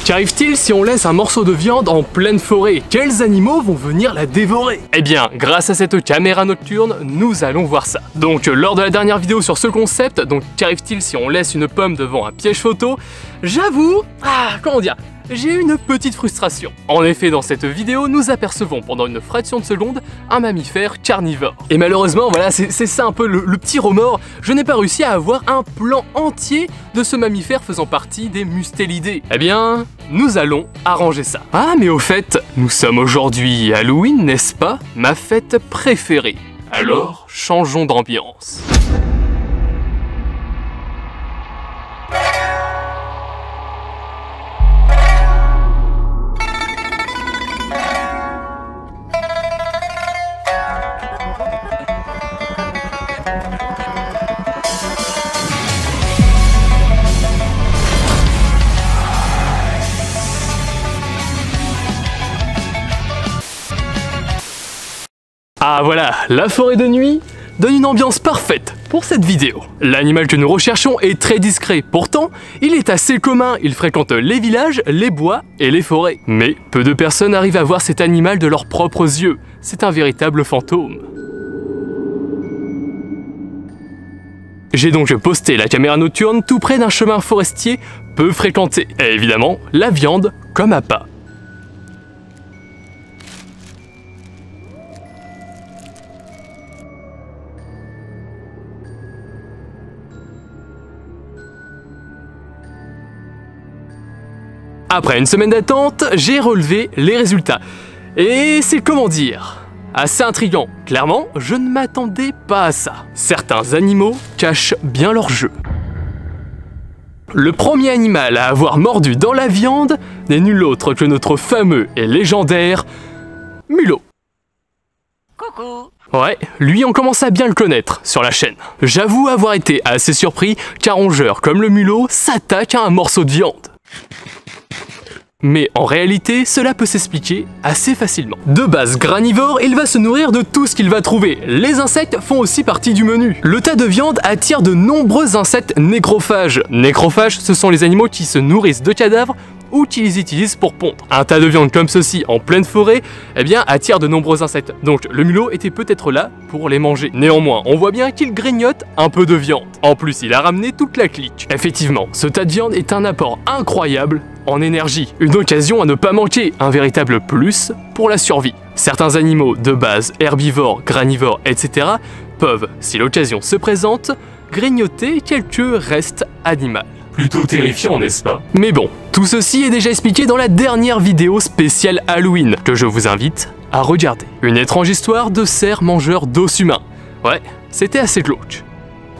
Qu'arrive-t-il si on laisse un morceau de viande en pleine forêt? Quels animaux vont venir la dévorer? Eh bien, grâce à cette caméra nocturne, nous allons voir ça. Donc, lors de la dernière vidéo sur ce concept, donc qu'arrive-t-il si on laisse une pomme devant un piège photo? J'avoue, comment dire, j'ai une petite frustration. En effet, dans cette vidéo, nous apercevons pendant une fraction de seconde un mammifère carnivore. Et malheureusement, voilà, c'est ça un peu le petit remords, je n'ai pas réussi à avoir un plan entier de ce mammifère faisant partie des mustélidés. Eh bien, nous allons arranger ça. Ah, mais au fait, nous sommes aujourd'hui Halloween, n'est-ce pas? Ma fête préférée. Alors, changeons d'ambiance. Ah voilà, la forêt de nuit donne une ambiance parfaite pour cette vidéo. L'animal que nous recherchons est très discret, pourtant il est assez commun, il fréquente les villages, les bois et les forêts. Mais peu de personnes arrivent à voir cet animal de leurs propres yeux, c'est un véritable fantôme. J'ai donc posté la caméra nocturne tout près d'un chemin forestier peu fréquenté, et évidemment la viande comme appât. Après une semaine d'attente, j'ai relevé les résultats. Et c'est comment dire, assez intriguant. Clairement, je ne m'attendais pas à ça. Certains animaux cachent bien leur jeu. Le premier animal à avoir mordu dans la viande n'est nul autre que notre fameux et légendaire mulot. Coucou. Ouais, lui on commence à bien le connaître sur la chaîne. J'avoue avoir été assez surpris qu'un rongeur comme le mulot s'attaque à un morceau de viande. Mais en réalité, cela peut s'expliquer assez facilement. De base granivore, il va se nourrir de tout ce qu'il va trouver. Les insectes font aussi partie du menu. Le tas de viande attire de nombreux insectes nécrophages. Nécrophages, ce sont les animaux qui se nourrissent de cadavres ou qui les utilisent pour pondre. Un tas de viande comme ceci en pleine forêt, eh bien, attire de nombreux insectes. Donc le mulot était peut-être là pour les manger. Néanmoins, on voit bien qu'il grignote un peu de viande. En plus, il a ramené toute la clique. Effectivement, ce tas de viande est un apport incroyable en énergie. Une occasion à ne pas manquer, un véritable plus pour la survie. Certains animaux de base, herbivores, granivores, etc. peuvent, si l'occasion se présente, grignoter quelques restes animaux. Plutôt terrifiant, n'est-ce pas? Mais bon, tout ceci est déjà expliqué dans la dernière vidéo spéciale Halloween, que je vous invite à regarder. Une étrange histoire de cerf mangeur d'os humains. Ouais, c'était assez glauque.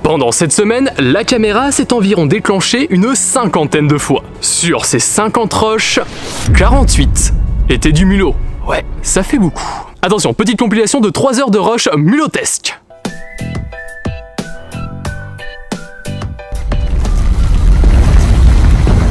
Pendant cette semaine, la caméra s'est environ déclenchée une 50aine de fois. Sur ces 50 roches, 48 étaient du mulot. Ouais, ça fait beaucoup. Attention, petite compilation de 3 heures de roches mulotesques.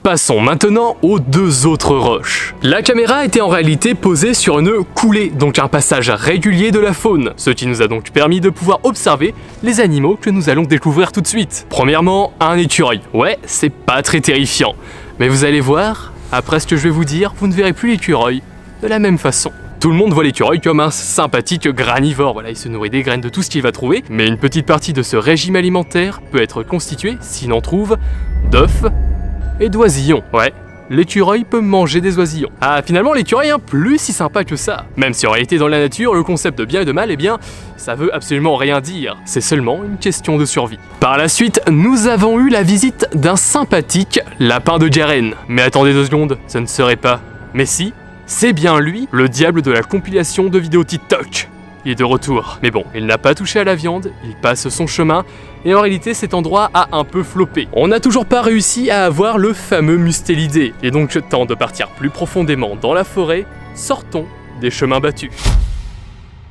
Passons maintenant aux 2 autres roches. La caméra était en réalité posée sur une coulée, donc un passage régulier de la faune, ce qui nous a donc permis de pouvoir observer les animaux que nous allons découvrir tout de suite. Premièrement, un écureuil. Ouais, c'est pas très terrifiant, mais vous allez voir, après ce que je vais vous dire, vous ne verrez plus l'écureuil de la même façon. Tout le monde voit l'écureuil comme un sympathique granivore, voilà, il se nourrit des graines de tout ce qu'il va trouver, mais une petite partie de ce régime alimentaire peut être constituée, s'il en trouve, d'œufs et d'oisillons. Ouais, l'écureuil peut manger des oisillons. Ah, finalement l'écureuil est plus si sympa que ça. Même si en réalité dans la nature, le concept de bien et de mal, eh bien, ça veut absolument rien dire. C'est seulement une question de survie. Par la suite, nous avons eu la visite d'un sympathique lapin de Garenne. Mais attendez 2 secondes, ce ne serait pas... Mais si, c'est bien lui, le diable de la compilation de vidéos TikTok. Il est de retour. Mais bon, il n'a pas touché à la viande, il passe son chemin, et en réalité cet endroit a un peu floppé. On n'a toujours pas réussi à avoir le fameux mustélidé, et donc temps de partir plus profondément dans la forêt, sortons des chemins battus.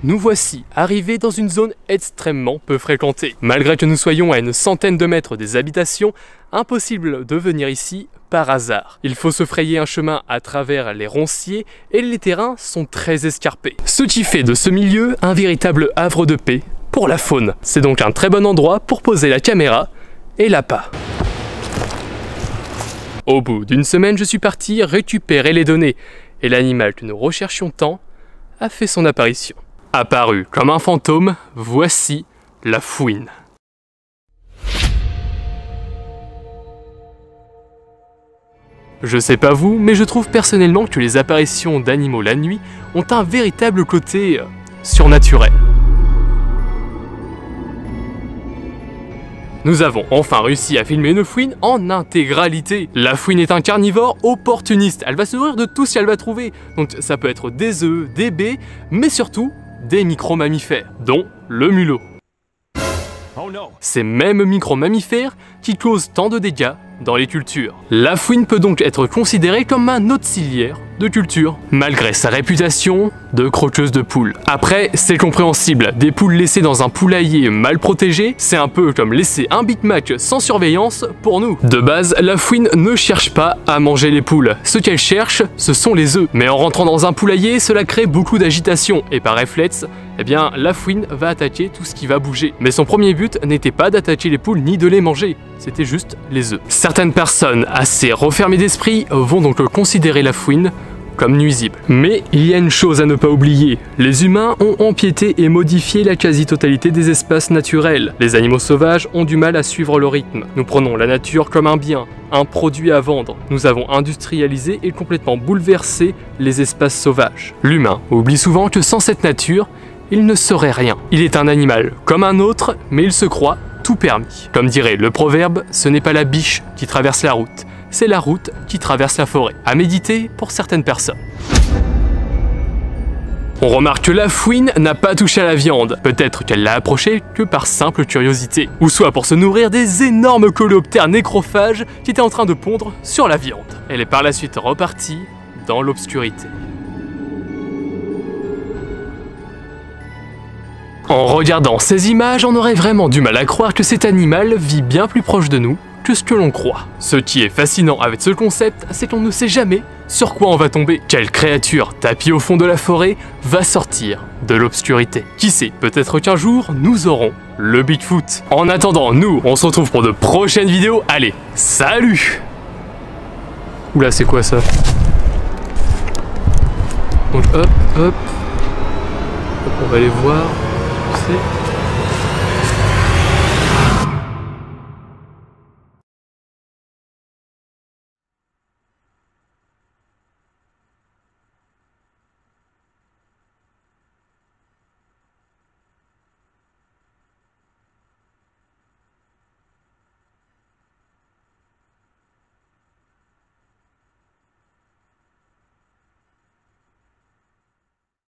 Nous voici arrivés dans une zone extrêmement peu fréquentée. Malgré que nous soyons à une centaine de mètres des habitations, impossible de venir ici par hasard. Il faut se frayer un chemin à travers les ronciers et les terrains sont très escarpés. Ce qui fait de ce milieu un véritable havre de paix pour la faune. C'est donc un très bon endroit pour poser la caméra et l'appât. Au bout d'une semaine, je suis parti récupérer les données, et l'animal que nous recherchions tant a fait son apparition. Apparu comme un fantôme, voici la fouine. Je sais pas vous, mais je trouve personnellement que les apparitions d'animaux la nuit ont un véritable côté surnaturel. Nous avons enfin réussi à filmer une fouine en intégralité. La fouine est un carnivore opportuniste, elle va se nourrir de tout ce qu'elle va trouver. Donc ça peut être des œufs, des baies, mais surtout des micro-mammifères, dont le mulot. Ces mêmes micro-mammifères qui causent tant de dégâts dans les cultures. La fouine peut donc être considérée comme un auxiliaire de culture, malgré sa réputation de croqueuse de poules. Après, c'est compréhensible, des poules laissées dans un poulailler mal protégé, c'est un peu comme laisser un Big Mac sans surveillance pour nous. De base, la fouine ne cherche pas à manger les poules, ce qu'elle cherche, ce sont les œufs. Mais en rentrant dans un poulailler, cela crée beaucoup d'agitation, et par réflexe, eh bien, la fouine va attaquer tout ce qui va bouger. Mais son premier but n'était pas d'attaquer les poules ni de les manger, c'était juste les œufs. Certaines personnes assez refermées d'esprit vont donc considérer la fouine comme nuisible. Mais il y a une chose à ne pas oublier, les humains ont empiété et modifié la quasi-totalité des espaces naturels. Les animaux sauvages ont du mal à suivre le rythme. Nous prenons la nature comme un bien, un produit à vendre. Nous avons industrialisé et complètement bouleversé les espaces sauvages. L'humain oublie souvent que sans cette nature, il ne serait rien. Il est un animal comme un autre, mais il se croit tout permis. Comme dirait le proverbe, ce n'est pas la biche qui traverse la route, c'est la route qui traverse la forêt. À méditer pour certaines personnes. On remarque que la fouine n'a pas touché à la viande. Peut-être qu'elle l'a approchée que par simple curiosité. Ou soit pour se nourrir des énormes coléoptères nécrophages qui étaient en train de pondre sur la viande. Elle est par la suite repartie dans l'obscurité. En regardant ces images, on aurait vraiment du mal à croire que cet animal vit bien plus proche de nous que ce que l'on croit. Ce qui est fascinant avec ce concept, c'est qu'on ne sait jamais sur quoi on va tomber. Quelle créature tapie au fond de la forêt va sortir de l'obscurité. Qui sait, peut-être qu'un jour, nous aurons le Bigfoot. En attendant, nous, on se retrouve pour de prochaines vidéos. Allez, salut! Oula, c'est quoi ça? Donc hop, hop. On va aller voir. C'est